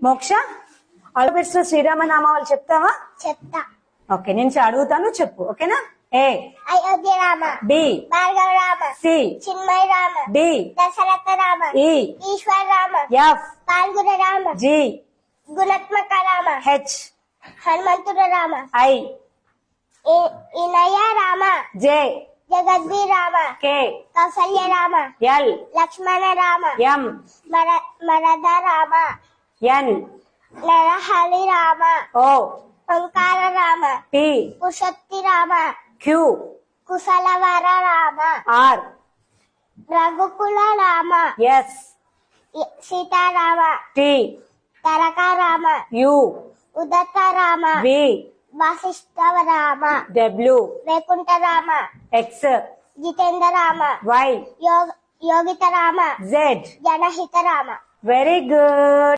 మోక్ష ఆల్ఫాబెట్స్ లో శ్రీరామ నామాలు చెప్తావా? చెప్తా. ఓకే, నేను అడుగుతాను, చెప్పు. ఓకేనా? A Ayodhya Rama, B Bhargava Rama, C Chinmaya Rama, D Dasharatha Rama, E Eshwara Rama, F Phalguna Rama, G గుణాత్మక రామ, హెచ్ హనుమంతుడు రామ, ఐ ఇనయ రామ, జే జగద్వి Rama, K Kausalya Rama, L Lakshmana Rama, M మరద రామ, ఎన్ నరహరి రామ, ఓ ఓంకార రామ, పి పురుషోత్తి రామ, క్యూ కుశలవర రామ, ఆర్ రఘుకుల రామ, ఎస్ సీతారామ, టి తరక రామ, యు ఉదత Rama, V Vashishtha Rama, W Vaikuntha Rama, X Jitendra Rama, Y యోగిత రామ, జెడ్. జనహిత రామ. Very good.